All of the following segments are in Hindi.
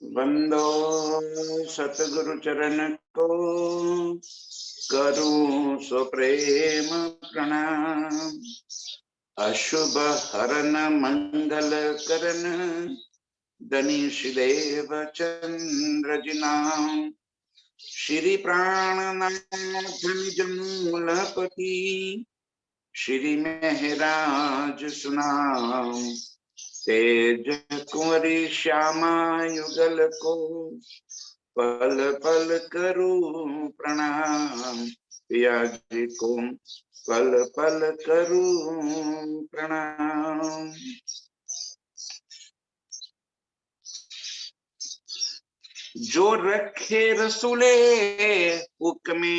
बंदो सतगुरु चरण को करूं सो प्रेम प्रणाम। अशुभ हरन मंगल करन दनीश देव चंद्र जिनाम। श्री प्राणनाथ निज मूलपति श्री महराज सुनाम। तेज कुंवरी श्यामा युगल को पल पल करूं प्रणाम। पिया जी को पल पल करूं प्रणाम। जो रखे रसूले हुक्मे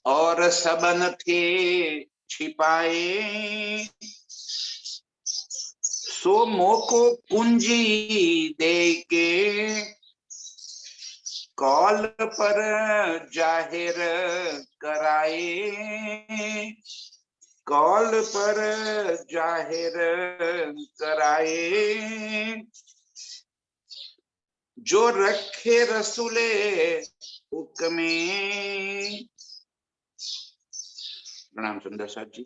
और सबन थे छिपाए, सो मोको पूंजी दे के कॉल पर जाहिर कराए। कॉल पर जाहिर कराए। जो रखे रसूले हुक्मे। प्रणाम सुंदर साथ जी।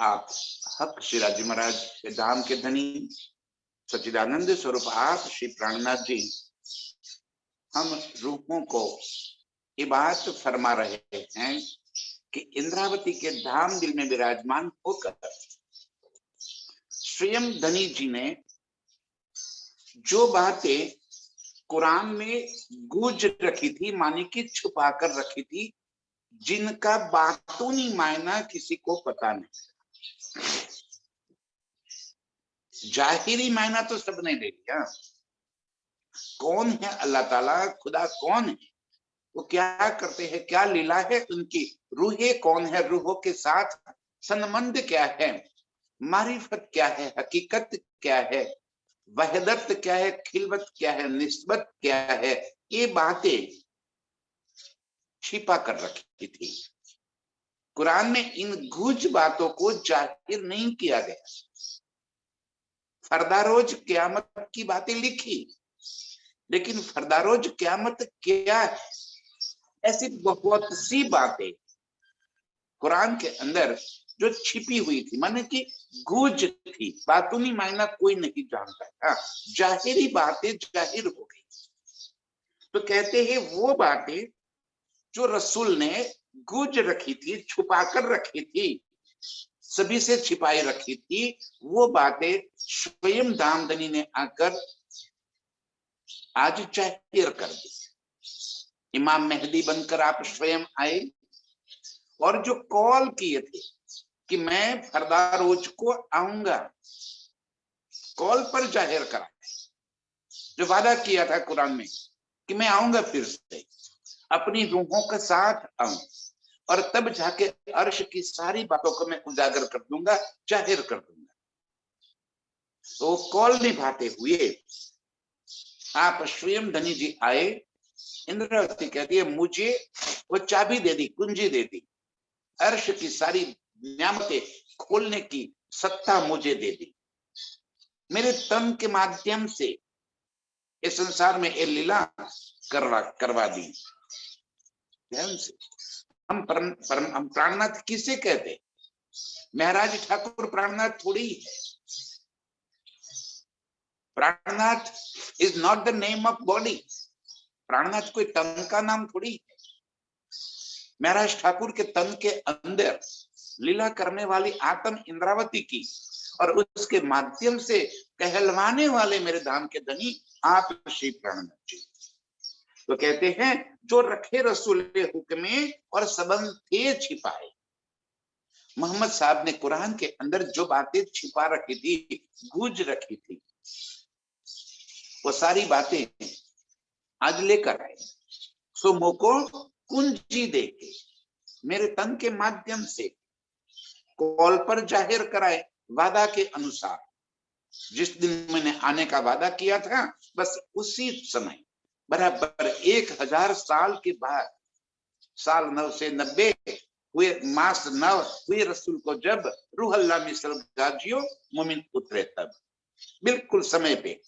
आप हक श्री राजी महाराज के धाम के धनी सच्चिदानंद स्वरूप आप श्री प्राणनाथ जी हम रूपों को ये बात फरमा रहे हैं कि इंद्रावती के धाम दिल में विराजमान होकर स्वयं धनी जी ने जो बातें कुरान में गूंज रखी थी, माने कि छुपा कर रखी थी, जिनका बातूनी मायना किसी को पता नहीं। जाहिरी मायना तो सबने ले लिया। कौन है अल्लाह ताला, खुदा कौन है, वो क्या करते हैं, क्या लीला है उनकी, रूहें कौन है, रूहों के साथ संबंध क्या है, मारिफत क्या है, हकीकत क्या है, वहदत क्या है, खिलवत क्या है, निस्बत क्या है, ये बातें छिपा कर रखी थी। कुरान में इन गूढ़ बातों को जाहिर नहीं किया गया। फरदारोज क़यामत की बातें लिखी, लेकिन फरदारोज क़यामत क्या है, ऐसी बहुत सी बातें कुरान के अंदर जो छिपी हुई थी, माने कि गूंज थी, बातूनी मायना कोई नहीं जानता था, जाहिरी बातें जाहिर हो गई। तो कहते हैं वो बातें जो रसूल ने गूंज रखी थी, छुपा कर रखी थी, सभी से छिपाई रखी थी, वो बातें स्वयं दामदनी ने आकर आज जाहिर कर दी। इमाम मेहदी बनकर आप स्वयं आए और जो कॉल किए थे कि मैं फरदारोज को आऊंगा, कॉल पर जाहिर करा, जो वादा किया था कुरान में कि मैं आऊंगा, फिर से अपनी रूहों के साथ आऊं और तब जाके अर्श की सारी बातों को मैं उजागर कर दूंगा, जाहिर कर दूंगा। तो कॉल निभाते हुए आप स्वयं धनी जी आए। इंद्रावती कहती है मुझे वो चाबी दे दी, कुंजी दे दी, अर्श की सारी नियामतें खोलने की सत्ता मुझे दे दी। मेरे तन के माध्यम से इस संसार में ये लीला करवा दी। ध्यान से हम प्राणनाथ किसे कहते? महाराज ठाकुर प्राणनाथ थोड़ी है। Prannath is not the name of body. Prannath कोई तन का नाम थोड़ी है। महाराज ठाकुर के तन के अंदर लीला करने वाली आत्म इंद्रावती की और उसके माध्यम से कहलवाने वाले मेरे धाम के धनी आप श्री प्राणनाथ जी। तो कहते हैं जो रखे रसूले हुक्मे और सबन थे छिपाए। मोहम्मद साहब ने कुरान के अंदर जो बातें छिपा रखी थी, गूंज रखी थी, वो सारी बातें आज लेकर आए। सो मोको कुंजी दे के मेरे तन के माध्यम से कॉल पर जाहिर कराए, वादा के अनुसार। जिस दिन मैंने आने का वादा किया था, बस उसी समय बराबर 1000 साल के बाद, साल 9 से 90 हुए, मास 9 हुए रसूल को जब रूह अल्लाह मिसल गाजियो मोमिन उतरे, तब बिल्कुल समय पे।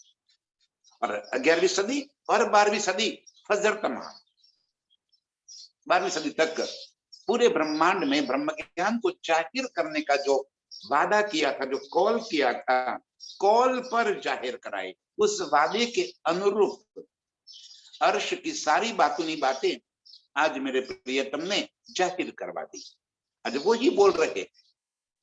और 11वीं सदी और 12वीं सदी फजर तमाम, 12वीं सदी तक पूरे ब्रह्मांड में ब्रह्म ज्ञान को जाहिर करने का जो वादा किया था, जो कॉल किया था, कॉल पर जाहिर कराए, उस वादे के अनुरूप अर्श की सारी बातें आज मेरे प्रियतम ने जाहिर करवा दी। आज वो ही बोल रहे,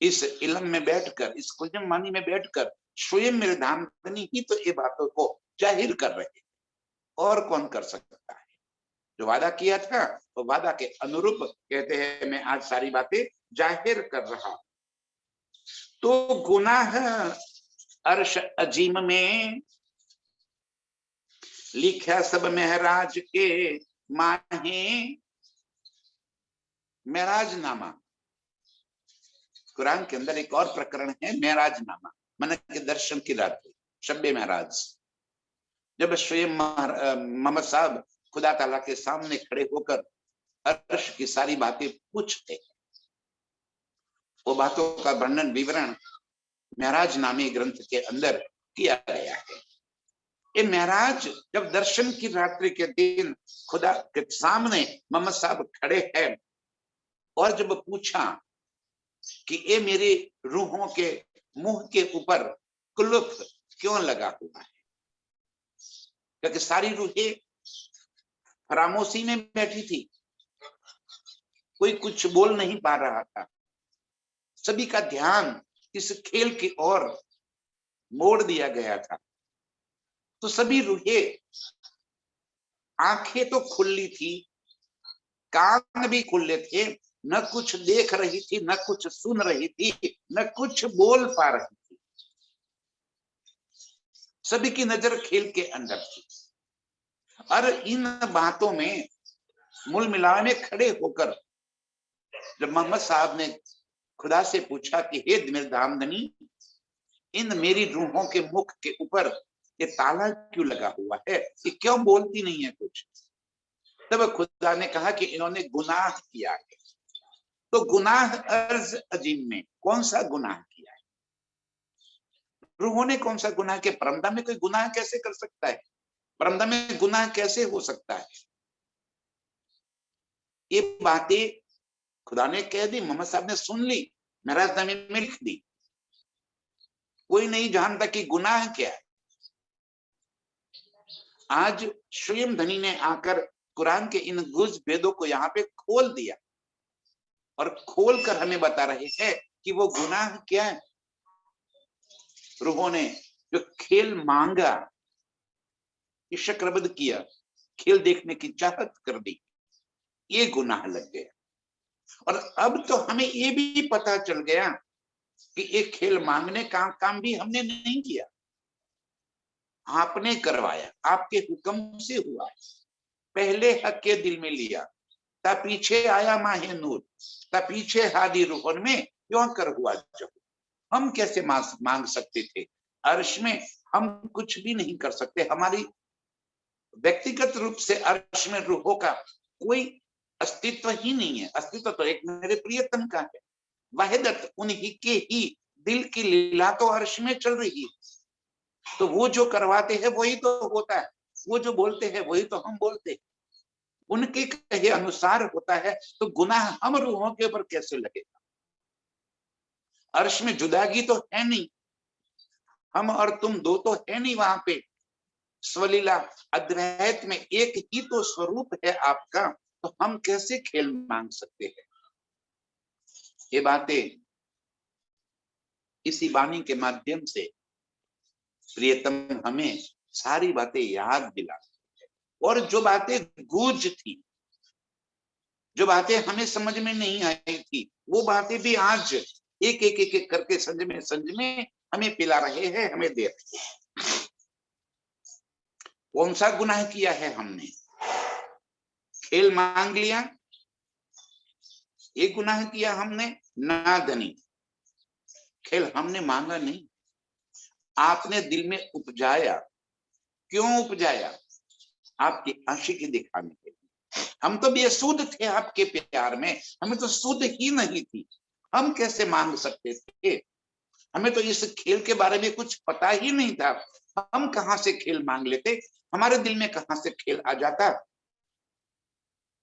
इस इल्म में बैठकर, इस कुलजम मानी में बैठकर स्वयं मेरे धामधनी ही तो ये बातों को जाहिर कर रहे, और कौन कर सकता है। जो वादा किया था वो वादा के अनुरूप कहते हैं मैं आज सारी बातें जाहिर कर रहा। तो गुनाह अर्श अजीम में लिखा सब महराज के माहे, महराज नामा। कुरान के अंदर एक और प्रकरण है महराज नामा, मन के दर्शन की रात्रि, शब्बे महराज। जब स्वयं मोहम्मद साहब खुदा ताला के सामने खड़े होकर अर्श की सारी बातें पूछते, वो बातों का वर्णन विवरण महराज नामी ग्रंथ के अंदर किया गया है। ये महराज जब दर्शन की रात्रि के दिन खुदा के सामने मोहम्मद साहब खड़े हैं, और जब पूछा कि ये मेरे रूहों के मुंह के ऊपर कुलुफ क्यों लगा हुआ है, क्योंकि सारी रूहें खामोशी में बैठी थी, कोई कुछ बोल नहीं पा रहा था, सभी का ध्यान इस खेल की ओर मोड़ दिया गया था। तो सभी रूहें, आंखें तो खुली थी, कान भी खुले थे, न कुछ देख रही थी, न कुछ सुन रही थी, न कुछ बोल पा रही थी, सभी की नजर खेल के अंदर थी। और इन बातों में मूल मिलावे में खड़े होकर जब मोहम्मद साहब ने खुदा से पूछा कि हे मेरे धामधनी, इन मेरी रूहों के मुख के ऊपर ये ताला क्यों लगा हुआ है, ये क्यों बोलती नहीं है कुछ। तब खुदा ने कहा कि इन्होंने गुनाह किया है। तो गुनाह अर्ज अजीम में कौन सा गुनाह किया है, रूहों ने कौन सा गुनाह किया। परमदा में कोई गुनाह कैसे कर सकता है, परमदा में गुनाह कैसे हो सकता है। ये बातें खुदा ने कह दी, मोहम्मद साहब ने सुन ली, महराजनामे में लिख दी। कोई नहीं जानता कि गुनाह क्या है। आज स्वयं धनी ने आकर कुरान के इन गुज भेदों को यहाँ पे खोल दिया, और खोल कर हमें बता रहे हैं कि वो गुनाह क्या है। रूहों ने जो खेल मांगा, शक्रबद किया, खेल देखने की चाहत कर दी, ये गुनाह लग गया। और अब तो हमें ये भी पता चल गया कि एक खेल मांगने का काम भी हमने नहीं किया, आपने करवाया, आपके हुक्म से हुआ। पहले हक के दिल में लिया, ता पीछे आया माहे नूर, ता पीछे हादी रूहन में क्यों कर हुआ जब। हम कैसे मांग सकते थे, अर्श में हम कुछ भी नहीं कर सकते। हमारी व्यक्तिगत रूप से अर्श में रूहों का कोई अस्तित्व ही नहीं है। अस्तित्व तो एक मेरे प्रियतम का है, वाहिदत उन्हीं के ही दिल की लीला तो अर्श में चल रही है। तो वो जो करवाते हैं वही तो होता है, वो जो बोलते हैं वही तो हम बोलते हैं, उनके कहे अनुसार होता है। तो गुनाह हम रूहों के ऊपर कैसे लगेगा। अर्श में जुदागी तो है नहीं, हम और तुम दो तो है नहीं वहां पे। स्वलीला अद्वैत में एक ही तो स्वरूप है आपका, तो हम कैसे खेल मांग सकते हैं। ये बातें इसी वाणी के माध्यम से प्रियतम हमें सारी बातें याद दिलाती है। और जो बातें गूंज थी, जो बातें हमें समझ में नहीं आई थी, वो बातें भी आज एक एक एक करके संज में हमें पिला रहे हैं, हमें दे रहे हैं। कौन सा गुनाह किया है हमने, खेल मांग लिया, ये गुनाह किया हमने। नादनी, खेल हमने मांगा नहीं, आपने दिल में उपजाया। क्यों उपजाया, आपकी आशिकी दिखाने के लिए। हम तो बेसुध थे आपके प्यार में, हमें तो सुध ही नहीं थी, हम कैसे मांग सकते थे। हमें तो इस खेल के बारे में कुछ पता ही नहीं था। हम कहां से खेल मांग लेते, हमारे दिल में कहां से खेल आ जाता।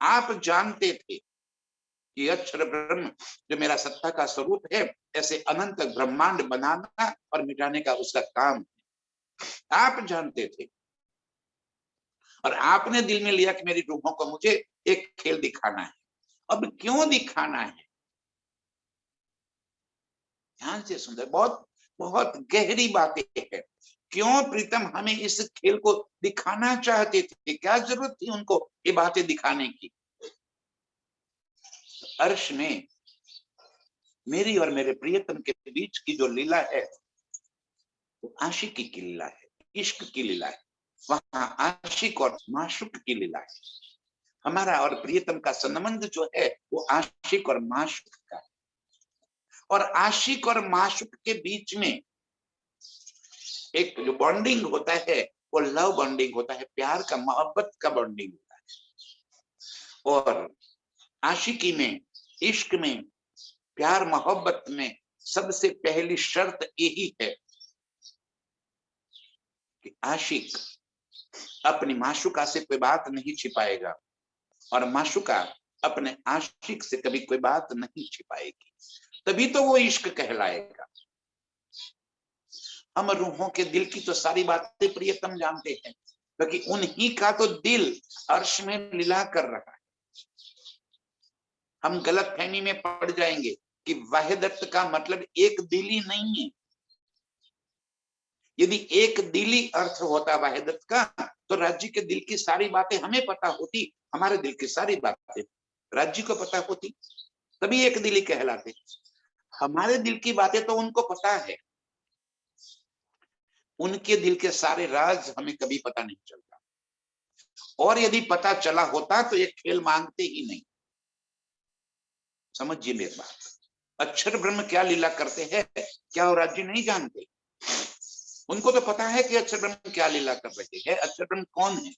आप जानते थे कि अक्षर ब्रह्म जो मेरा सत्ता का स्वरूप है, ऐसे अनंत ब्रह्मांड बनाना और मिटाने का उसका काम आप जानते थे। और आपने दिल में लिया कि मेरी रूहों को मुझे एक खेल दिखाना है। अब क्यों दिखाना है? ध्यान से सुंदर, बहुत बहुत गहरी बातें हैं। क्यों प्रीतम हमें इस खेल को दिखाना चाहते थे? क्या जरूरत थी उनको ये बातें दिखाने की? अर्श में मेरी और मेरे प्रियतम के बीच की जो लीला है वो आशिकी की लीला है, इश्क की लीला है। वहां आशिक और माशुक की लीला है। हमारा और प्रियतम का संबंध जो है वो आशिक और माशुक का है। और आशिक और माशुक के बीच में एक जो बॉन्डिंग होता है वो लव बॉन्डिंग होता है, प्यार का, मोहब्बत का बॉन्डिंग होता है। और आशिकी में, इश्क में, प्यार मोहब्बत में सबसे पहली शर्त यही है कि आशिक अपनी माशुका से कोई बात नहीं छिपाएगा और माशुका अपने आशिक से कभी कोई बात नहीं छिपाएगी, तभी तो वो इश्क कहलाएगा। हम रूहों के दिल की तो सारी बातें प्रियतम जानते हैं, क्योंकि उन्हीं का तो दिल अर्श में लीला कर रहा है। हम गलत फहमी में पड़ जाएंगे कि वाहिदत का मतलब एक दिली नहीं है। यदि एक दिली अर्थ होता वाहिदत का तो राज्य के दिल की सारी बातें हमें पता होती, हमारे दिल की सारी बातें राज्य को पता होती, तभी एक दिली कहलाते। हमारे दिल की बातें तो उनको पता है, उनके दिल के सारे राज हमें कभी पता नहीं चलता। और यदि पता चला होता तो ये खेल मांगते ही नहीं। समझिए मेरी बात। अक्षर ब्रह्म क्या लीला करते हैं, क्या वो राज्य नहीं जानते? उनको तो पता है कि अक्षर ब्रह्म क्या लीला कर रहे हैं, अक्षर ब्रह्म कौन है।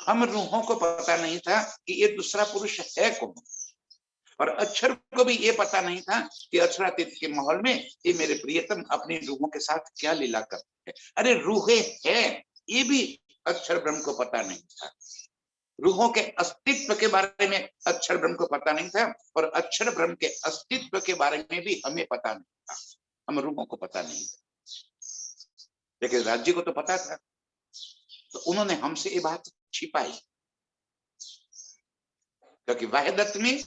हम रूहों को पता नहीं था कि ये दूसरा पुरुष है कौन। और अक्षर को भी ये पता नहीं था कि अक्षरातीत के माहौल में ये मेरे प्रियतम अपनी रूहों के साथ क्या लीला करते हैं। अरे रूहें है, ये भी अक्षर ब्रह्म को पता नहीं था। रूहों के अस्तित्व के बारे में अक्षर ब्रह्म को पता नहीं था, और अक्षर ब्रह्म के अस्तित्व के बारे में भी हमें पता नहीं था। हम रूहों को पता नहीं था, लेकिन राज्य को तो पता था, तो उन्होंने हमसे ये बात छिपाई। क्योंकि वाहिदत में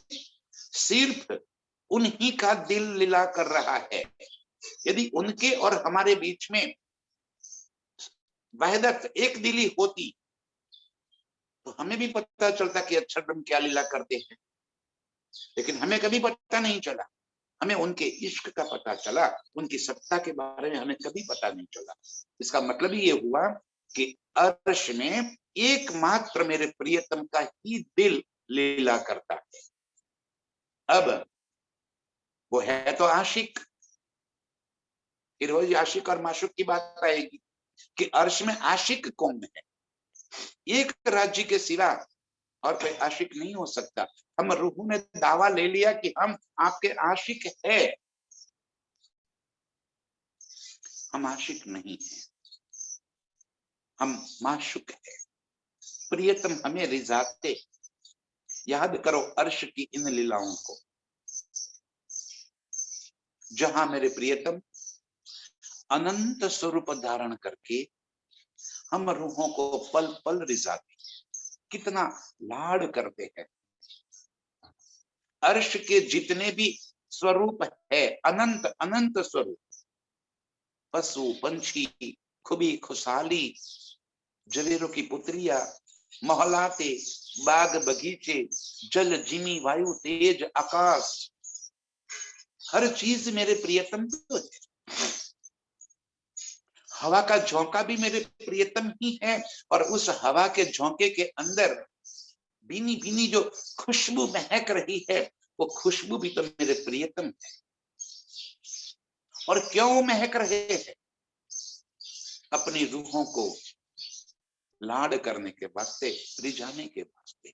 सिर्फ उन्हीं का दिल लीला कर रहा है। यदि उनके और हमारे बीच में वाहिदत एक दिली होती तो हमें भी पता चलता कि अक्षर ब्रह्म क्या लीला करते हैं, लेकिन हमें कभी पता नहीं चला। हमें उनके इश्क का पता चला, उनकी सत्ता के बारे में हमें कभी पता नहीं चला। इसका मतलब ये हुआ कि अर्श में एकमात्र मेरे प्रियतम का ही दिल लीला करता है। अब वो है तो आशिक, फिर वही आशिक और माशुक की बात आएगी कि अर्श में आशिक कौन है। एक राज्य के सिवा और कोई आशिक नहीं हो सकता। हम रूह ने दावा ले लिया कि हम आपके आशिक है, हम आशिक नहीं है, हम माशुक है। प्रियतम हमें रिझाते। याद करो अर्श की इन लीलाओं को, जहां मेरे प्रियतम अनंत स्वरूप धारण करके हम रूहों को पल पल रिझाते, कितना लाड करते हैं। अर्श के जितने भी स्वरूप है, अनंत अनंत स्वरूप, पशु पंछी, खुबी खुशहाली, जवेरों की पुत्रियां, मोहलाते, बाग बगीचे, जल जिमी वायु तेज आकाश, हर चीज मेरे प्रियतम तो है। हवा का झोंका भी मेरे प्रियतम ही है, और उस हवा के झोंके के अंदर भीनी भीनी जो खुशबू महक रही है, वो खुशबू भी तो मेरे प्रियतम है। और क्यों महक रहे हैं? अपनी रूहों को लाड करने के वास्ते, रिझाने के वास्ते।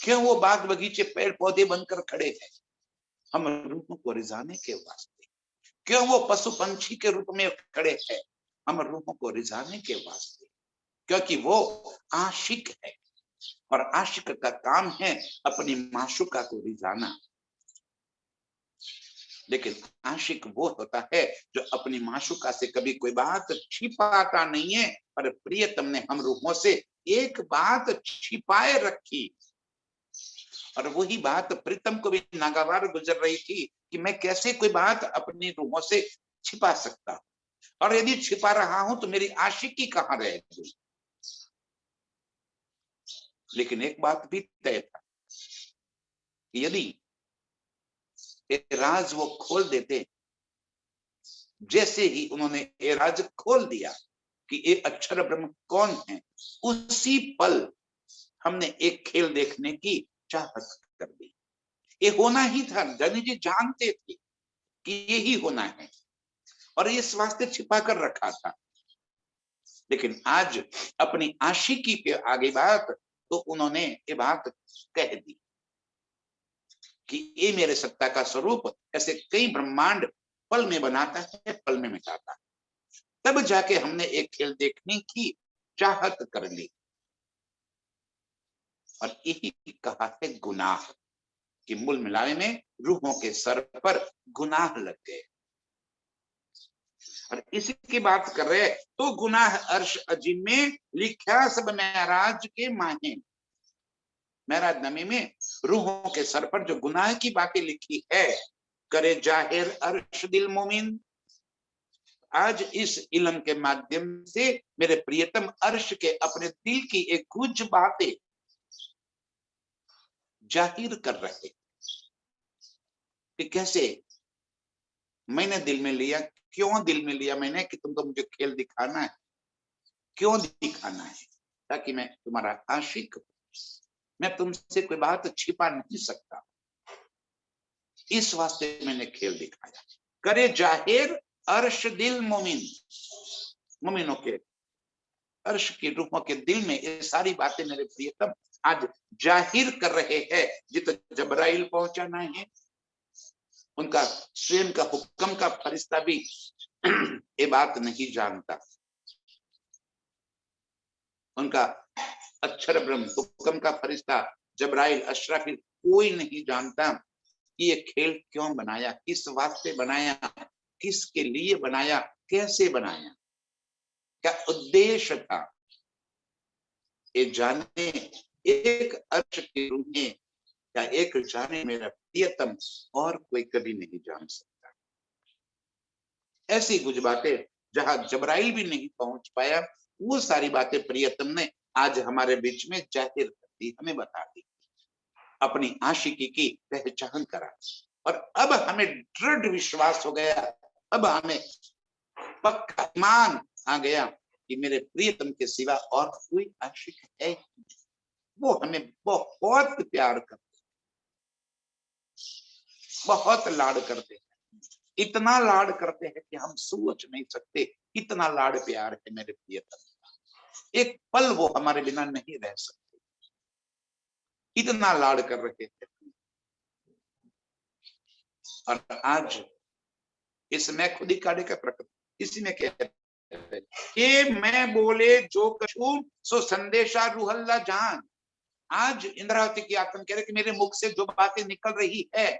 क्यों वो बाग बगीचे पेड़ पौधे बनकर खड़े हैं? हम रूहों को रिझाने के वास्ते। क्यों वो पशु पंछी के रूप में खड़े हैं? हम रूहों को रिझाने के वास्ते, क्योंकि वो आशिक है और आशिक का काम है अपनी माशूका को रिझाना। लेकिन आशिक वो होता है जो अपनी माशूका से कभी कोई बात छिपाता नहीं है। पर प्रियतम ने हम रूहों से एक बात छिपाए रखी, और वही बात प्रीतम को भी नागवार गुजर रही थी कि मैं कैसे कोई बात अपनी रूहों से छिपा सकता, और यदि छिपा रहा हूं तो मेरी आशिकी कहां रह गई। लेकिन एक बात भी तय था कि यदि ये राज वो खोल देते, जैसे ही उन्होंने ये राज खोल दिया कि ये अक्षर ब्रह्म कौन है, उसी पल हमने एक खेल देखने की चाहत कर दी। ये होना ही था, जनी जी जानते थे कि यही होना है और ये इस वास्ते छिपा कर रखा था। लेकिन आज अपनी आशिकी पे आगे बात तो उन्होंने ये बात कह दी कि ये मेरे सत्ता का स्वरूप ऐसे कई ब्रह्मांड पल में बनाता है, पल में मिटाता है। तब जाके हमने एक खेल देखने की चाहत कर ली, और यही कहा है गुनाह, कि मूल मिलावे में रूहों के सर पर गुनाह लग गए। और इसी की बात कर रहे हैं, तो गुनाह अर्श अजीम में लिखा सब महराज के माहे। महराज नमी में रूहों के सर पर जो गुनाह की बातें लिखी है, करे जाहिर अर्श दिल मोमिन। आज इस इल्म के माध्यम से मेरे प्रियतम अर्श के अपने दिल की एक कुछ बातें जाहिर कर रहे कि कैसे मैंने दिल में लिया, क्यों दिल में लिया मैंने, कि तुमको मुझे खेल दिखाना है, क्यों दिखाना है, ताकि मैं तुम्हारा आशिक, मैं तुमसे कोई बात छिपा नहीं सकता, इस वास्ते मैंने खेल दिखाया। करे जाहिर अर्श दिल मोमिन, मोमिनों के अर्श की रूहों के दिल में ये सारी बातें मेरे प्रियतम आज जाहिर कर रहे हैं। जित जबराइल पहुंचाना है, उनका स्वयं का हुक्म का फरिश्ता भी ये बात नहीं जानता, उनका अक्षर ब्रह्म हुक्म का फरिश्ता जबराइल अशराफिल कोई नहीं जानता कि ये खेल क्यों बनाया, किस वास्ते बनाया, किसके लिए बनाया, कैसे बनाया, क्या उद्देश्य था। ये जाने एक अर्श की रूहें या एक जाने मेरा प्रियतम, और कोई कभी नहीं जान सकता। ऐसी कुछ बातें जहां जबराइल भी नहीं पहुंच पाया, वो सारी बातें प्रियतम ने आज हमारे बीच में जाहिर कर दी, हमें बता दी, अपनी आशिकी की पहचान करा। और अब हमें दृढ़ विश्वास हो गया, अब हमें पक्का ईमान आ गया कि मेरे प्रियतम के सिवा और कोई आशिक है, वो हमें बहुत प्यार करते, बहुत लाड करते हैं, इतना लाड करते हैं कि हम सोच नहीं सकते, इतना लाड प्यार है मेरे प्रियतम का। एक पल वो हमारे बिना नहीं रह सकते, इतना लाड कर रहे थे। और आज इसमें खुद ही काढ़े का प्रकट, इसी में कहते हैं कि मैं बोले जो कछू सो संदेशा रूहल्ला जान। आज इंद्रावती की आत्मा कह रहे कि मेरे मुख से जो बातें निकल रही है,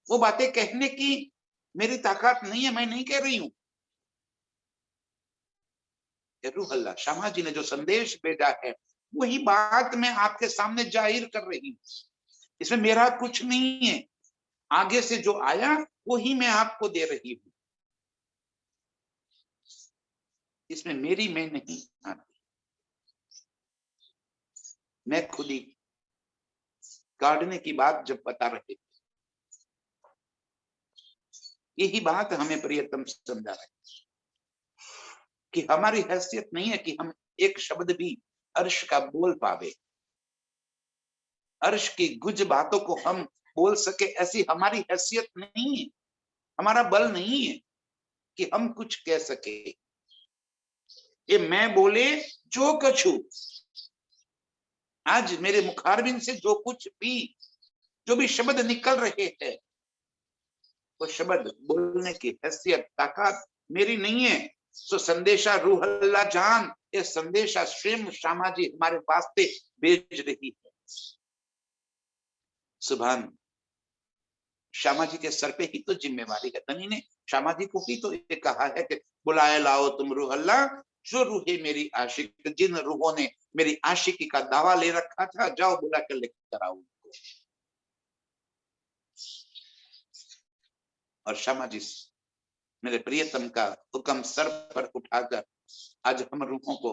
वो बातें कहने की मेरी ताकत नहीं है, मैं नहीं कह रही हूं। रूहल्ला श्यामा जी ने जो संदेश भेजा है, वही बात मैं आपके सामने जाहिर कर रही हूं। इसमें मेरा कुछ नहीं है, आगे से जो आया वही मैं आपको दे रही हूं, इसमें मेरी मैं नहीं आती, मैं खुद ही काढ़ने की बात जब बता रहे थे, यही बात हमें प्रियतम समझा रहे कि हमारी हैसियत नहीं है कि हम एक शब्द भी अर्श का बोल पावे, अर्श की गुज बातों को हम बोल सके, ऐसी हमारी हैसियत नहीं है, हमारा बल नहीं है कि हम कुछ कह सके। ये मैं बोले जो कछु, आज मेरे मुखारबिन से जो कुछ भी, जो भी शब्द निकल रहे हैं, वो शब्द बोलने की हैसियत ताकत मेरी नहीं है। तो संदेशा रूह अल्लाह जान, ये संदेशा स्वयं श्यामा जी हमारे वास्ते भेज रही है। सुभान, श्यामा जी के सर पे ही तो जिम्मेवारी है। धनी ने श्यामा जी को ही तो ये कहा है कि बुलाए लाओ तुम रूह अल्लाह, जो रूहे मेरी आशिक, जिन रूहों ने मेरी आशिकी का दावा ले रखा था, जाओ बुला कर लेकर आओ उनको। और श्यामा जी मेरे प्रियतम का हुक्म सर पर उठाकर आज हम रूहों को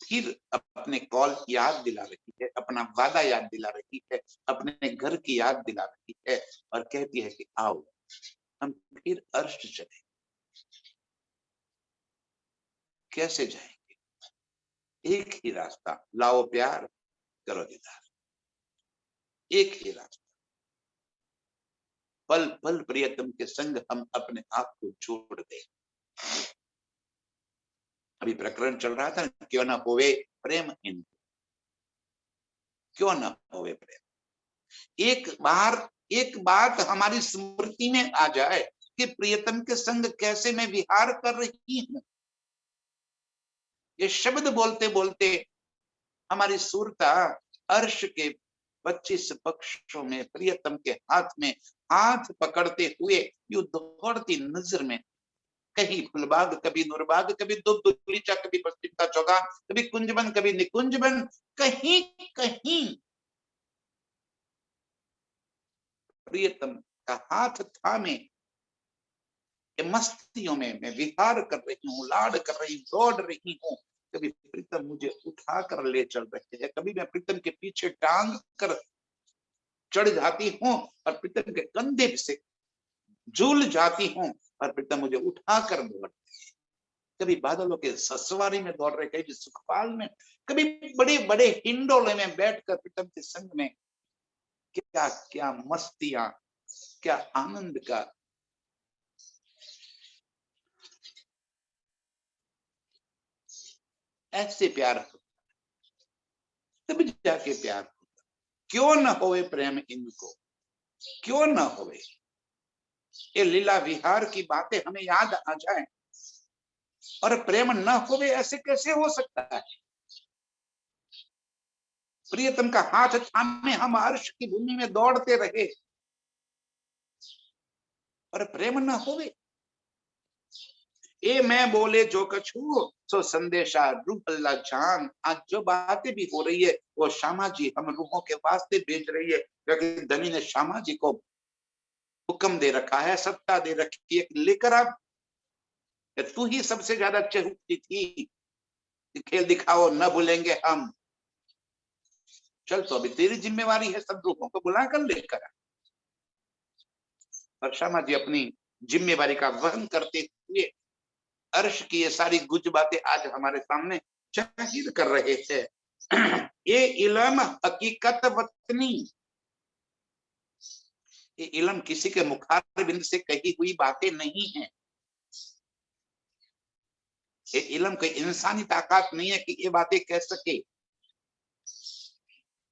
फिर अपने कॉल याद दिला रही है, अपना वादा याद दिला रही है, अपने घर की याद दिला रही है और कहती है कि आओ हम फिर अर्श चले। कैसे जाएंगे? एक ही रास्ता, लाओ प्यार करो दीदार, एक ही रास्ता। पल पल प्रियतम के संग हम अपने आप को जोड़ दे। अभी प्रकरण चल रहा था, क्यों ना होवे प्रेम इनको, क्यों ना होवे प्रेम। एक बात हमारी स्मृति में आ जाए कि प्रियतम के संग कैसे मैं विहार कर रही हूं। ये शब्द बोलते बोलते हमारी सूरता अर्श के 25 पक्षों में प्रियतम के हाथ में हाथ पकड़ते हुए यूं दौड़ती नजर में, कहीं फुलबाग, कभी नूरबाग, कभी दुबदुलीचा, कभी पश्चिम का चौगान, कभी कुंजबन, कभी निकुंजबन, कहीं कहीं प्रियतम का हाथ थामे मस्तियों में मैं विहार कर रही हूँ, लाड कर रही, दौड़ रही हूँ। कभी प्रीतम मुझे उठा कर ले चल रहे हैं, कभी मैं प्रीतम के पीछे टांग कर चढ़ जाती हूँ और प्रीतम के कंधे से झूल जाती हूँ और प्रीतम मुझे उठा कर दौड़। कभी बादलों के ससवारी में दौड़ रहे, कभी सुखपाल में, कभी बड़े बड़े हिंडोले में बैठकर प्रीतम के संग में क्या क्या मस्तियां, क्या आनंद का। ऐसे प्यार तब जाके प्यार होता। क्यों न होवे प्रेम इनको, क्यों न होवे। ये लीला विहार की बातें हमें याद आ जाए और प्रेम न होवे, ऐसे कैसे हो सकता है। प्रियतम का हाथ थामे हम अर्श की भूमि में दौड़ते रहे और प्रेम न होवे। ए मैं बोले जो कछु सो संदेशा रूह अल्लाह जान। आज जो बातें भी हो रही है वो श्यामा जी हम रूहों के वास्ते भेज रही है, क्योंकि धनी ने श्यामा जी को हुक्म दे रखा है, सत्ता दे रखी है, लेकर आप, तू ही सबसे ज्यादा चहुती थी, खेल दिखाओ न भूलेंगे हम। चल तो अभी तेरी जिम्मेवारी है सब रूहों को बुलाकर लेकर। और श्यामा जी अपनी जिम्मेवारी का वहन करते हुए अर्श की ये सारी गुज बातें आज हमारे सामने जाहिर कर रहे थे। ये इलम हकीकत वतनी, ये इलम किसी के मुखार बिंद से कही हुई बातें नहीं है। ये इलम कोई इंसानी ताकत नहीं है कि ये बातें कह सके।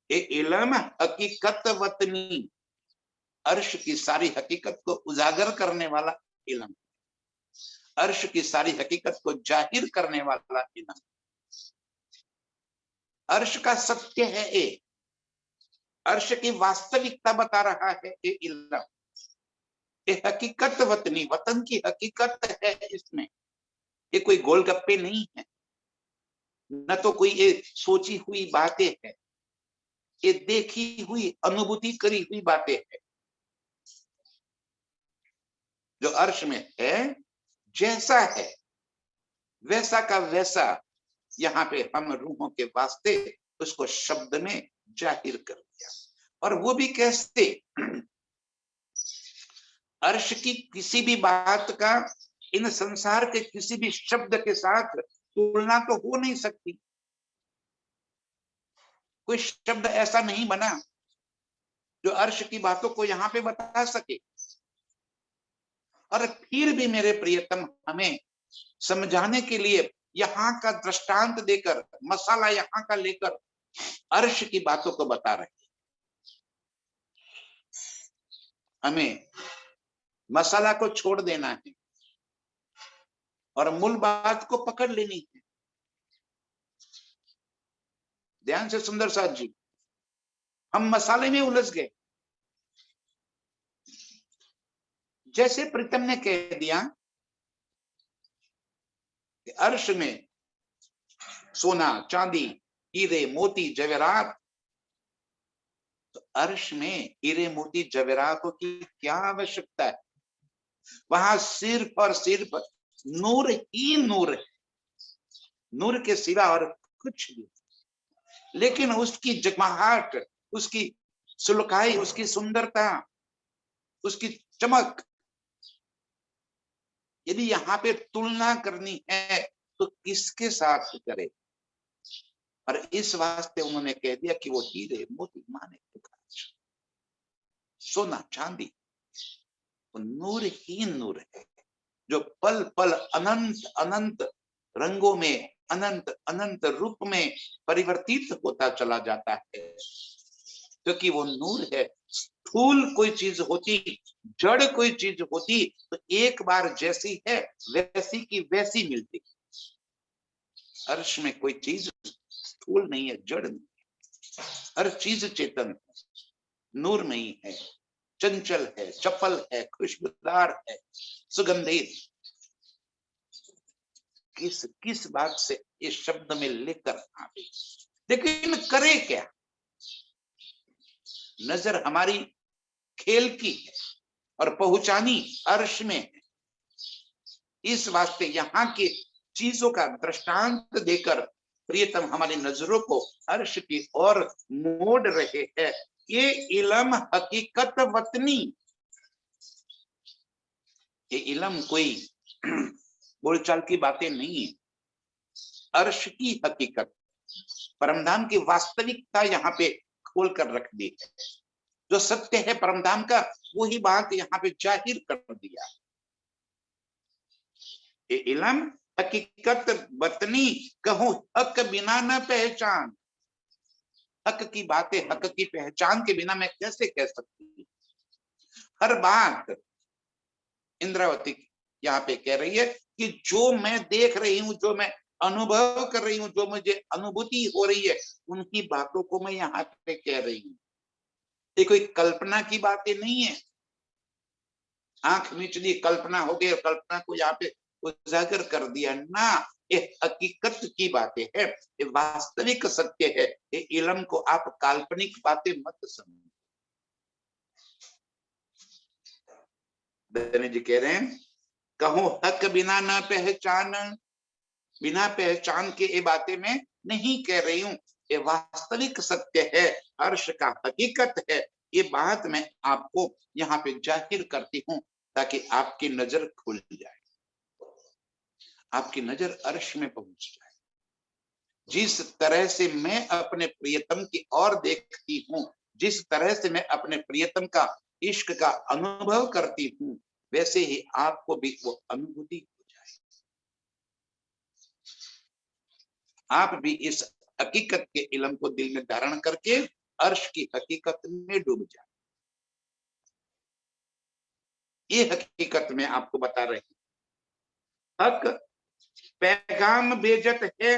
ये इलम हकीकत वतनी, अर्श की सारी हकीकत को उजागर करने वाला इलम, अर्श की सारी हकीकत को जाहिर करने वाला इलम, अर्श का सत्य है ये, अर्श की वास्तविकता बता रहा है ये इल्म। ये हकीकत वतनी, वतन की हकीकत है इसमें। ये कोई गोलगप्पे नहीं है, न तो कोई ये सोची हुई बातें है, ये देखी हुई अनुभूति करी हुई बातें है। जो अर्श में है जैसा है वैसा का वैसा यहाँ पे हम रूहों के वास्ते उसको शब्द में जाहिर कर दिया। और वो भी कैसे, अर्श की किसी भी बात का इन संसार के किसी भी शब्द के साथ तुलना तो हो नहीं सकती। कोई शब्द ऐसा नहीं बना जो अर्श की बातों को यहाँ पे बता सके। और फिर भी मेरे प्रियतम हमें समझाने के लिए यहाँ का दृष्टांत देकर, मसाला यहाँ का लेकर अर्श की बातों को बता रहे। हमें मसाला को छोड़ देना है और मूल बात को पकड़ लेनी है। ध्यान से सुंदर साथ जी, हम मसाले में उलझ गए। जैसे प्रीतम ने कह दिया कि अर्श में सोना चांदी हीरे मोती जवेरात, तो अर्श में हीरे मोती जवेरातों की क्या आवश्यकता है? वहां सिर्फ और सिर्फ नूर ही नूर है, नूर के सिवा और कुछ भी। लेकिन उसकी जगमगाहट, उसकी सुलकाई, उसकी सुंदरता, उसकी चमक, यदि यहाँ पे तुलना करनी है तो किसके साथ करे? और इस वास्ते उन्होंने कह दिया कि वो हीरे मोती माने सोना चांदी, वो नूर ही नूर है, जो पल पल अनंत अनंत रंगों में, अनंत अनंत रूप में परिवर्तित होता चला जाता है, क्योंकि वो नूर है। स्थूल कोई चीज होती, जड़ कोई चीज होती तो एक बार जैसी है वैसी की वैसी मिलती। अर्श में कोई चीज स्थूल नहीं है, जड़ नहीं है, हर चीज चेतन है, नूर नहीं है, चंचल है, चपल है, खुशबूदार है, सुगंधित। किस किस बात से इस शब्द में लेकर आ गई, लेकिन करे क्या? नजर हमारी खेल की है और पहुंचानी अर्श में है। इस वास्ते यहाँ के चीजों का दृष्टांत देकर प्रियतम हमारी नजरों को अर्श की ओर मोड़ रहे हैं। ये इलम हकीकत वतनी, ये इलम कोई बोलचाल की बातें नहीं है, अर्श की हकीकत, परमधाम की वास्तविकता यहाँ पे खोल कर रख दी है। जो सत्य है परमधाम का, वही बात यहाँ पे जाहिर कर दिया। ये इलम हकीकत वतनी, कहूं हक बिना न पहचान। हक की बातें हक की पहचान के बिना मैं कैसे कह सकती? हर बात इंद्रावती यहाँ पे कह रही है कि जो मैं देख रही हूं, जो मैं अनुभव कर रही हूं, जो मुझे अनुभूति हो रही है, उनकी बातों को मैं यहाँ पे कह रही हूं। ये कोई कल्पना की बातें नहीं है, आंख मीच दी कल्पना हो गई, कल्पना को यहाँ पे उजागर कर दिया ना। ये हकीकत की बातें है, ये वास्तविक सत्य है। ये इलम को आप काल्पनिक बातें मत समझो। जी कह रहे हैं, कहो हक बिना न पहचान, बिना पहचान के ये बातें मैं नहीं कह रही हूं, ये वास्तविक सत्य है, अर्श का हकीकत है। ये बात मैं आपको यहाँ पे जाहिर करती हूँ ताकि आपकी नजर खुल जाए, आपकी नजर अर्श में पहुंच जाए। जिस तरह से मैं अपने प्रियतम की ओर देखती हूँ, जिस तरह से मैं अपने प्रियतम का इश्क का अनुभव करती हूँ, वैसे ही आपको भी वो अनुभूति हो जाए, आप भी इस हकीकत के इल्म को दिल में धारण करके अर्श की हकीकत में डूब जाए। ये हकीकत में आपको बता रहे हैं। हक पैगाम बेजत है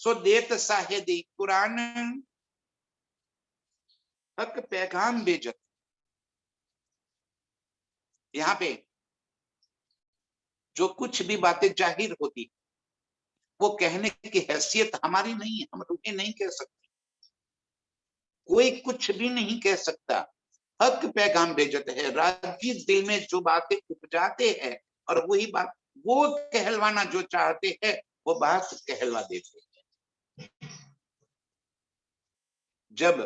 सो देत साहेदी कुरान। हक पैगाम बेजत, यहाँ पे जो कुछ भी बातें जाहिर होती, वो कहने की हैसियत हमारी नहीं है, हम रूहें नहीं कह सकते, कोई कुछ भी नहीं कह सकता। हक पैगाम बेजत है, राजी दिल में जो बातें उपजाते हैं और वही बात वो कहलवाना जो चाहते हैं वो बात कहलवा देते हैं। जब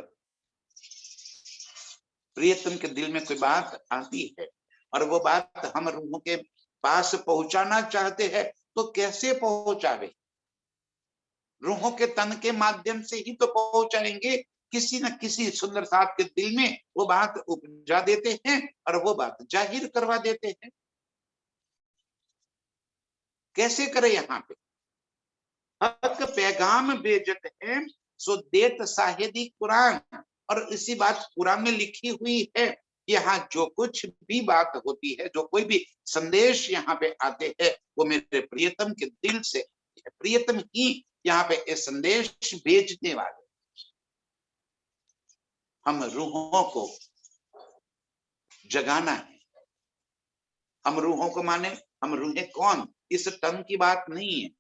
प्रियतम के दिल में कोई बात आती है और वो बात हम रूहों के पास पहुंचाना चाहते हैं तो कैसे पहुंचावे? रूहों के तन के माध्यम से ही तो पहुंचाएंगे। किसी न किसी सुंदर साहब के दिल में वो बात उपजा देते हैं और वो बात जाहिर करवा देते हैं। कैसे करे? यहाँ पे हक पैगाम बेजत है सो देत साहिदी कुरान, और इसी बात कुरान में लिखी हुई है यहाँ जो कुछ भी बात होती है, जो कोई भी संदेश यहाँ पे आते हैं, वो मेरे प्रियतम के दिल से, प्रियतम ही यहाँ पे ये संदेश भेजने वाले। हम रूहों को जगाना है। हम रूहों को माने, हम रूहें कौन? इस तन की बात नहीं है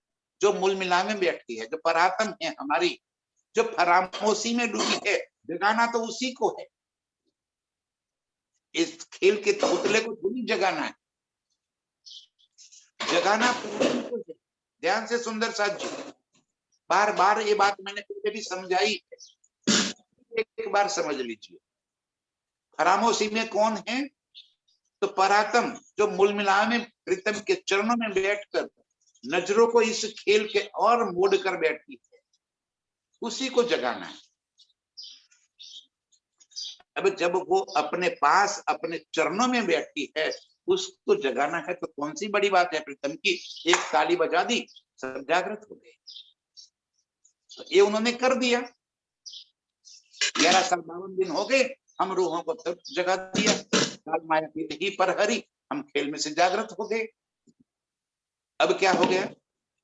जो मूल मिला में बैठती है, जो परात्म है हमारी, जो फरामोशी में डूबी है। जगाना तो उसी को है। इस खेल के पुतले को थोड़ी जगाना है, जगाना परमात्मा को है। ध्यान से सुंदर साथ जी, बार बार ये बात मैंने पहले भी समझाई है, एक बार समझ लीजिए। फरामोशी में कौन है? तो परात्म, जो मूल मिला में प्रीतम के चरणों में बैठकर नजरों को इस खेल के और मोड़ कर बैठती है, उसी को जगाना है। अब जब वो अपने पास अपने चरणों में बैठती है, उसको जगाना है तो कौन सी बड़ी बात है प्रीतम की? एक ताली बजा दी, सब जागृत हो गए। तो ये उन्होंने कर दिया। 11 साल 52 दिन हो गए, हम रूहों को तब जगा दिया। माया ही पर हरी, हम खेल में से जागृत हो गए। अब क्या हो गया?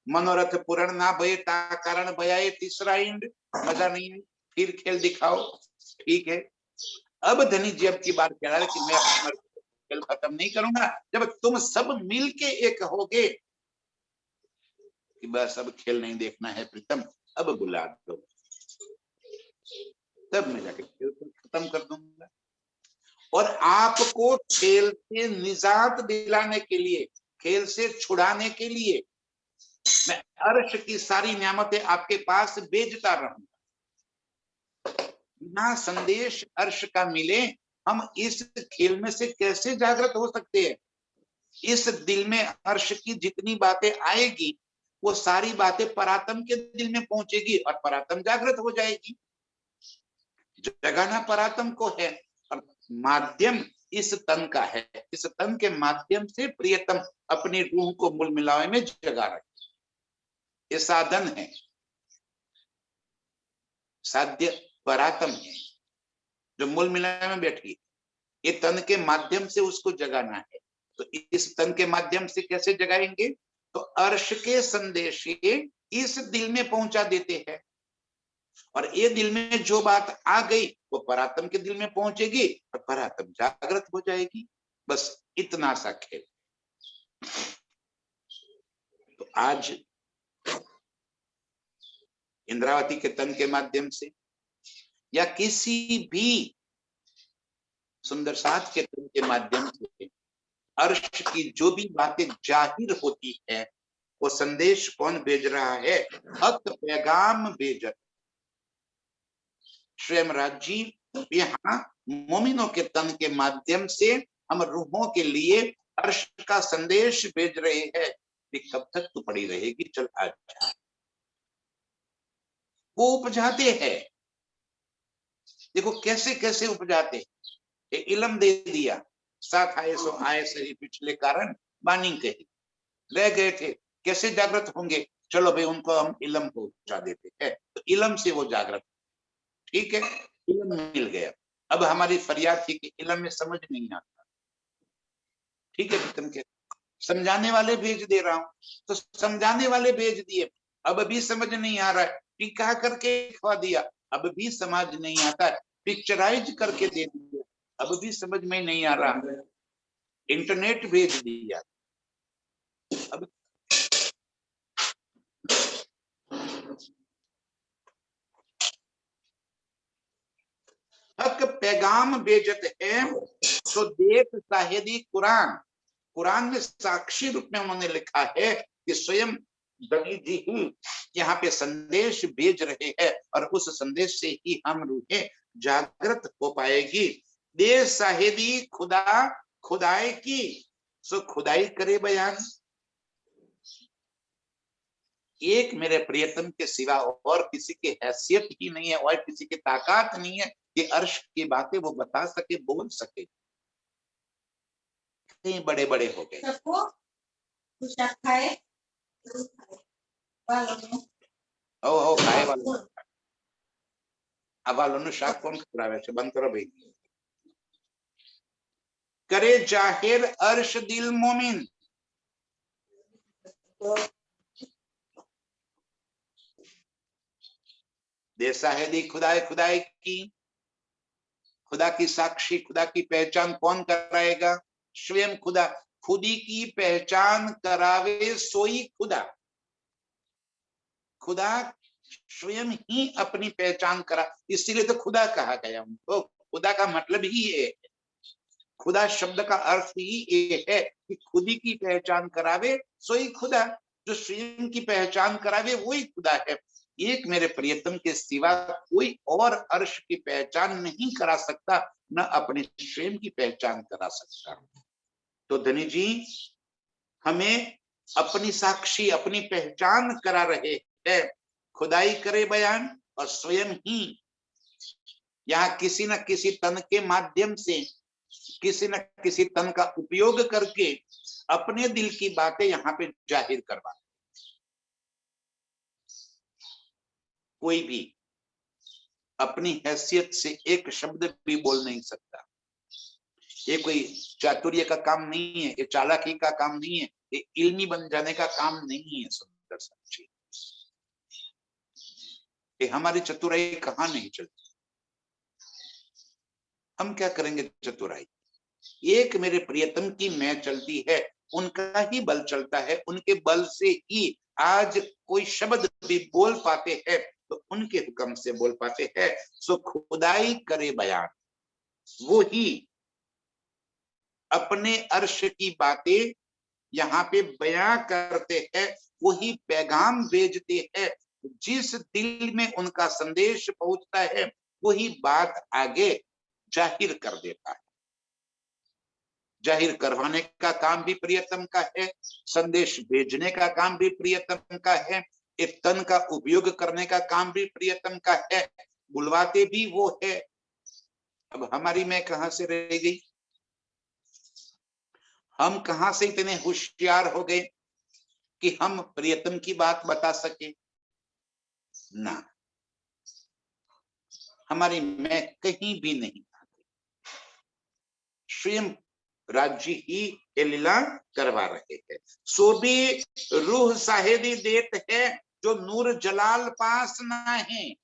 मनोरथ पूर्ण ना भये ता कारण भयाए, तीसरा इंड, मजा नहीं है, फिर खेल दिखाओ। ठीक है, अब धनी जी अब की बात कह रहा है कि मैं अपना खेल खत्म नहीं करूंगा जब तुम सब मिलके एक होगे कि बस अब खेल नहीं देखना है प्रीतम, अब बुला दो, तब मैं जाके खेल को खत्म कर दूंगा। और आपको खेल से निजात दिलाने के लिए, खेल से छुड़ाने के लिए मैं अर्श की सारी नियामतें आपके पास भेजता रहूंगा। बिना संदेश अर्श का मिले हम इस खेल में से कैसे जागृत हो सकते हैं? इस दिल में अर्श की जितनी बातें आएगी, वो सारी बातें परात्म के दिल में पहुंचेगी और परात्म जागृत हो जाएगी। जगाना परात्म को है और माध्यम इस तन का है। इस तन के माध्यम से प्रियतम अपनी रूह को मूल मिलावे में जगा रहे। ये साधन है, साध्य परात्म है जो मूल मिलावे में बैठी। ये तन के माध्यम से उसको जगाना है। तो इस तन के माध्यम से कैसे जगाएंगे? तो अर्श के संदेश इस दिल में पहुंचा देते हैं और ये दिल में जो बात आ गई वो परात्म के दिल में पहुंचेगी और परात्म जागृत हो जाएगी। बस इतना सा खेल। तो आज इंद्रावती के तन के माध्यम से या किसी भी सुंदर साथ के तन के माध्यम से अर्श की जो भी बातें जाहिर होती है, वो संदेश कौन भेज रहा है? हक पैगाम भेज स्वयं राजीव यहाँ मोमिनों के तन के माध्यम से हम रूहों के लिए अर्श का संदेश भेज रहे हैं कि कब तक तू पड़ी रहेगी, चल आ जा। वो उपजाते हैं, देखो कैसे कैसे उपजाते। इलम दे दिया, साथ आए सो आए सही पिछले कारण बानी कही, रह गए थे कैसे जागृत होंगे? चलो भाई उनको हम इलम पहुंचा देते हैं, तो इलम से वो जागृत। ठीक है, इलम मिल गया। अब हमारी फरियाद थी कि इलम में समझ नहीं आता। ठीक है, तुम के समझाने वाले भेज दे रहा हूं, तो समझाने वाले भेज दिए, अब भी समझ नहीं आ रहा है, टीका करके खवा दिया, अब भी समझ नहीं आता, पिक्चराइज करके दे दिया, अब भी समझ में नहीं आ रहा, इंटरनेट भेज दिया। अब हक पैगाम भेजत है तो देख साहिदी कुरान, कुरान में साक्षी रूप में उन्होंने लिखा है कि स्वयं दनी जी ही यहाँ पे संदेश भेज रहे हैं और उस संदेश से ही हम रूहें जागृत हो पाएगी। दे साहिदी खुदा खुदाई की, सो खुदाई करे बयान। एक मेरे प्रियतम के सिवा और किसी की हैसियत ही नहीं है और किसी की ताकत नहीं है कि अर्श की बातें वो बता सके, बोल सके। कहीं बड़े बड़े हो गए। ओ खाए वालों, अब वालों ने शाक कौन खिलावे? बंद करो भाई। करे जाहिर अर्श दिल मोमिन। दे शाहिदी खुदाई खुदाई की, खुदा की साक्षी, खुदा की पहचान कौन कराएगा? स्वयं खुदा। खुदी की पहचान करावे सोई खुदा। खुदा स्वयं ही अपनी पहचान करा, इसीलिए तो खुदा कहा गया उनको। खुदा का मतलब ही ये है, खुदा शब्द का अर्थ ही ये है कि खुदी की पहचान करावे सोई खुदा। जो स्वयं की पहचान करावे वही खुदा है। एक मेरे प्रियतम के सिवा कोई और अर्श की पहचान नहीं करा सकता, न अपने स्वयं की पहचान करा सकता। तो धनी जी हमें अपनी साक्षी, अपनी पहचान करा रहे हैं। खुदाई करे बयान और स्वयं ही यहाँ किसी न किसी तन के माध्यम से, किसी न किसी तन का उपयोग करके अपने दिल की बातें यहाँ पे जाहिर करवा। कोई भी अपनी हैसियत से एक शब्द भी बोल नहीं सकता। ये कोई चातुर्य का काम नहीं है, ये चालाकी का काम नहीं है, ये इल्मी बन जाने का काम नहीं है। सुंदर साक्षी, ये हमारी चतुराई कहाँ नहीं चलती। हम क्या करेंगे चतुराई? एक मेरे प्रियतम की मैं चलती है, उनका ही बल चलता है, उनके बल से ही आज कोई शब्द भी बोल पाते हैं, तो उनके हुक्म से बोल पाते हैं। सो खुदाई करे बयान, वो ही अपने अर्श की बातें यहाँ पे बयां करते हैं, वही पैगाम भेजते हैं। जिस दिल में उनका संदेश पहुंचता है वही बात आगे जाहिर कर देता है। जाहिर करवाने का काम भी प्रियतम का है, संदेश भेजने का काम भी प्रियतम का है, एक तन का उपयोग करने का काम भी प्रियतम का है, बुलवाते भी वो है। अब हमारी मैं कहां से रह गई? हम कहां से इतने होशियार हो गए कि हम प्रियतम की बात बता सके? ना, हमारी मैं कहीं भी नहीं आती। स्वयं राज्य ही ये लीला करवा रहे हैं। सो भी रूह साहेदी देत है, जो नूर जलाल पास ना है।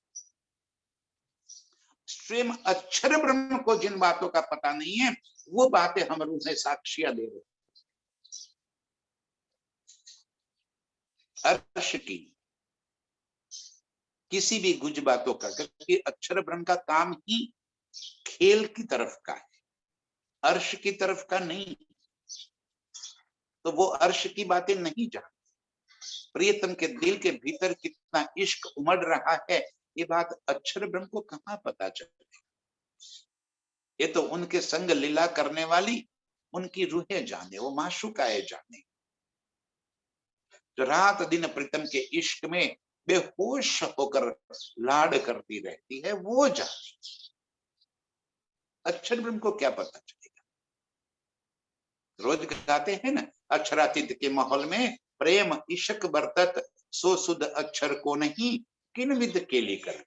स्वयं अक्षर ब्रह्म को जिन बातों का पता नहीं है, वो बातें हम रूह में साक्षियां दे रहे। अर्श की किसी भी गुज बातों का, क्योंकि अक्षर ब्रह्म का काम ही खेल की तरफ का है, अर्श की तरफ का नहीं। तो वो अर्श की बातें नहीं जानते। प्रियतम के दिल के भीतर कितना इश्क उमड़ रहा है, ये बात अक्षर ब्रह्म को कहां पता चले? ये तो उनके संग लीला करने वाली उनकी रूहें जाने, वो माशूकाए जाने। जो रात दिन प्रीतम के इश्क में बेहोश होकर लाड करती रहती है, वो जाने। अक्षर ब्रह्म को क्या पता चलेगा? रोज गाते हैं ना, अक्षरातीत के माहौल में प्रेम इश्क बरतत, सो सुध अक्षर को नहीं किन विद के लेकर।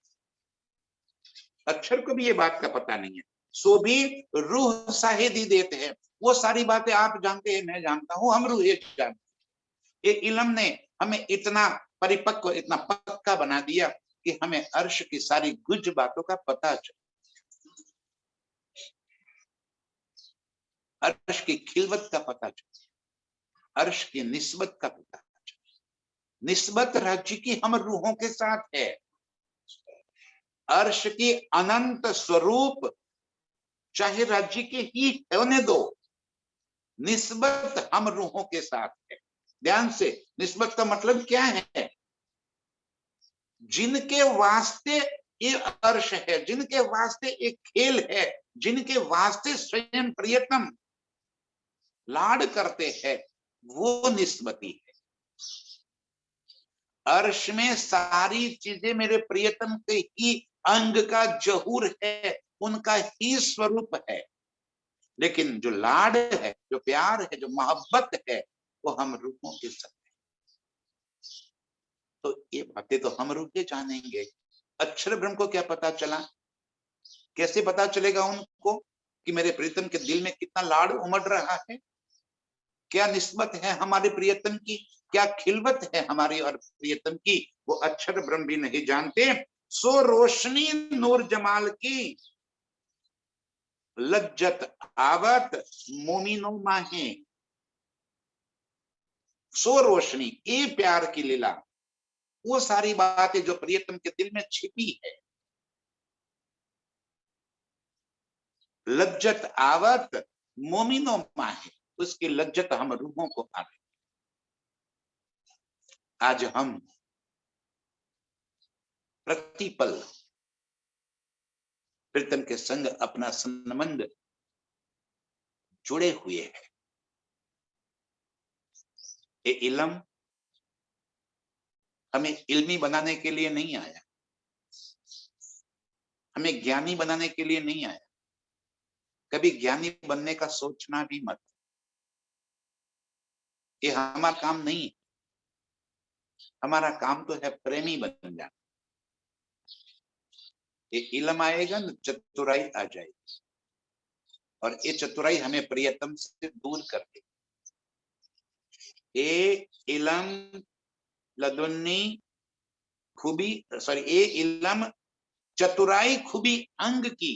अक्षर को भी ये बात का पता नहीं है। सो भी रूह साहेदी देते हैं, वो सारी बातें आप जानते हैं, मैं जानता हूं, हम रूह जानते। ये इल्म ने हमें इतना परिपक्व, इतना पक्का बना दिया कि हमें अर्श की सारी गुज बातों का पता चला। अर्श की खिलवत का पता चला, अर्श की निस्बत का पता चला। निस्बत राज्य की हम रूहों के साथ है। अर्श की अनंत स्वरूप चाहे राज्य के ही होने दो, निस्बत हम रूहों के साथ है। ध्यान से, निस्बत का मतलब क्या है? जिनके वास्ते ये अर्श है, जिनके वास्ते एक खेल है, जिनके वास्ते स्वयं प्रियतम लाड करते हैं, वो निस्बती है। अर्श में सारी चीजें मेरे प्रियतम के ही अंग का जहूर है, उनका ही स्वरूप है। लेकिन जो लाड है, जो प्यार है, जो मोहब्बत है, वो हम रूहों के साथ है। तो ये बातें तो हम रूह जानेंगे। अक्षर ब्रह्म को क्या पता चला? कैसे पता चलेगा उनको कि मेरे प्रियतम के दिल में कितना लाड़ उमड़ रहा है, क्या निस्बत है हमारे प्रियतम की, क्या खिलवत है हमारी और प्रियतम की, वो अक्षर ब्रह्म भी नहीं जानते। सो रोशनी नूर जमाल की, लज्जत आवत मोमिनो माहे। सो रोशनी, ये प्यार की लीला, वो सारी बातें जो प्रियतम के दिल में छिपी है। लज्जत आवत मोमिनो माहे, उसकी लज्जत हम रूहों को आ रही। आज हम प्रतिपल प्रीतम के संग अपना संबंध जुड़े हुए हैं। ये इल्म हमें इल्मी बनाने के लिए नहीं आया, हमें ज्ञानी बनाने के लिए नहीं आया। कभी ज्ञानी बनने का सोचना भी मत, ये हमारा काम नहीं। हमारा काम तो है प्रेमी बन जाना। ये इल्म आएगा न, चतुराई आ जाएगी, और ये चतुराई हमें प्रियतम से दूर कर देगी। ये इल्म लदुन्नी खूबी, सॉरी, ये इल्म चतुराई खूबी अंग की।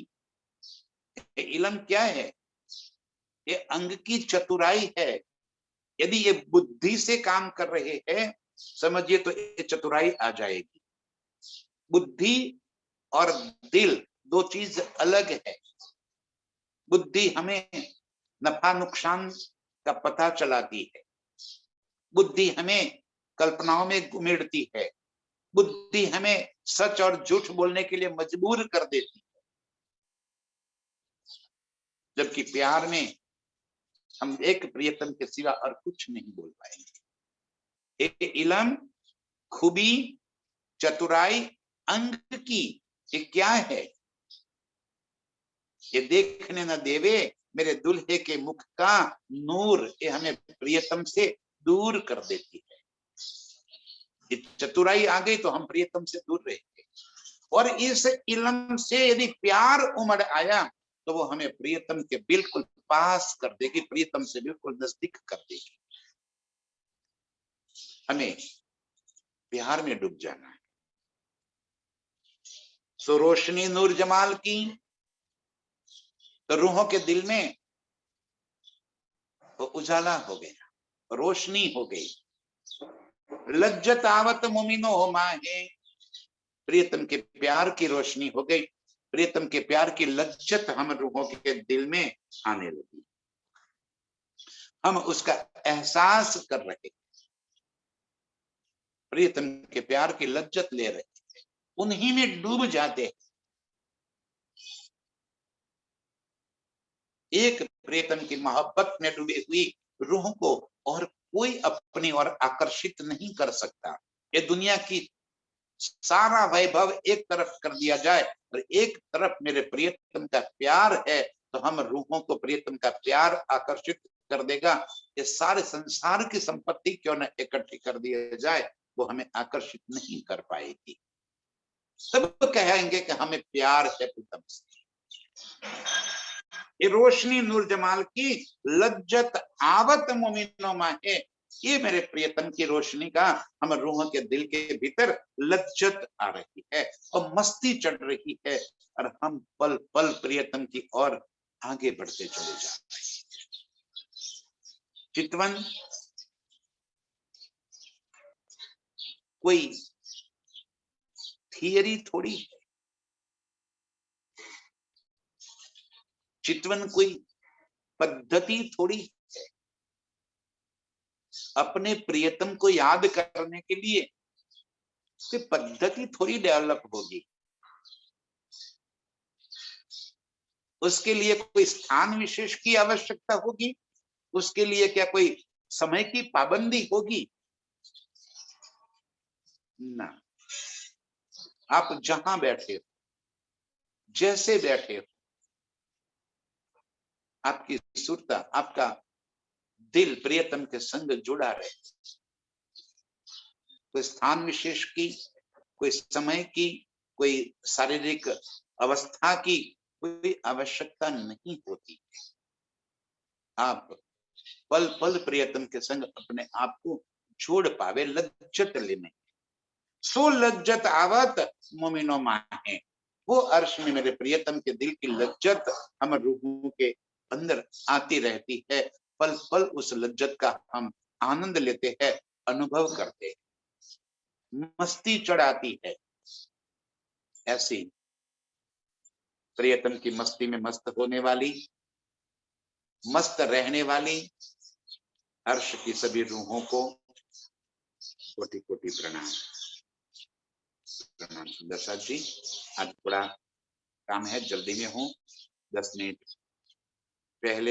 ये इल्म क्या है? ये अंग की चतुराई है। यदि ये बुद्धि से काम कर रहे हैं, समझिए तो ये चतुराई आ जाएगी। बुद्धि और दिल दो चीज अलग है। बुद्धि हमें नफा नुकसान का पता चलाती है, बुद्धि हमें कल्पनाओं में घुमेड़ती है, बुद्धि हमें सच और झूठ बोलने के लिए मजबूर कर देती है। जबकि प्यार में हम एक प्रियतम के सिवा और कुछ नहीं बोल पाएंगे। एक इल्म खूबी चतुराई अंग की, ये क्या है? ये देखने न देवे मेरे दुल्हे के मुख का नूर, ये हमें प्रियतम से दूर कर देती है। ये चतुराई आ गई तो हम प्रियतम से दूर रहेंगे। और इस इल्म से यदि प्यार उमड़ आया तो वो हमें प्रियतम के बिल्कुल पास कर देगी, प्रियतम से बिल्कुल नजदीक कर देगी। हमें प्यार में डूब जाना है। सो रोशनी नूर जमाल की, तो रूहों के दिल में वो उजाला हो गया, रोशनी हो गई। लज्जत आवत मोमिनो हो माहे, प्रियतम के प्यार की रोशनी हो गई, प्रियतम के प्यार की लज्जत हम रूहों के दिल में आने लगी। हम उसका एहसास कर रहे, प्रियतम के प्यार की लज्जत ले रहे, उन्हीं में डूब जाते। एक प्रियतम की मोहब्बत में डूबी हुई रूह को और कोई अपनी ओर आकर्षित नहीं कर सकता। ये दुनिया की सारा वैभव एक तरफ कर दिया जाए और एक तरफ मेरे प्रियतम का प्यार है, तो हम रूहों को प्रियतम का प्यार आकर्षित कर देगा। ये सारे संसार की संपत्ति क्यों न इकट्ठी कर दिया जाए, वो हमें आकर्षित नहीं कर पाएगी। सब कहेंगे कि हमें प्यार है प्रीतम से। ये रोशनी नूर जमाल की, लज्जत आवत मोमिनो माहे, ये मेरे प्रियतम की रोशनी का हम रूहों के दिल के भीतर लज्जत आ रही है और मस्ती चढ़ रही है, और हम पल पल प्रियतम की ओर आगे बढ़ते चले जा रहे हैं। चितवन कोई थियरी थोड़ी है, चितवन कोई पद्धति थोड़ी है। अपने प्रियतम को याद करने के लिए कोई पद्धति थोड़ी डेवलप होगी, उसके लिए कोई स्थान विशेष की आवश्यकता होगी, उसके लिए क्या कोई समय की पाबंदी होगी? ना, आप जहां बैठे हो, जैसे बैठे हो, आपकी सुरता, आपका दिल प्रियतम के संग जुड़ा रहे। कोई स्थान विशेष की, कोई समय की, कोई शारीरिक अवस्था की कोई आवश्यकता नहीं होती। आप पल पल प्रियतम के संग अपने आप को जोड़ पावे लज्जत लेने। सो लज्जत आवत मोमिनो माहे, वो अर्श में मेरे प्रियतम के दिल की लज्जत हम रूहों के अंदर आती रहती है। पल पल उस लज्जत का हम आनंद लेते हैं, अनुभव करते हैं, मस्ती चढ़ाती है। ऐसी प्रियतम की मस्ती में मस्त होने वाली, मस्त रहने वाली अर्श की सभी रूहों को कोटि कोटि प्रणाम। प्रणाम सुंदर साथ जी। आज थोड़ा काम है, जल्दी में हूँ, 10 मिनट पहले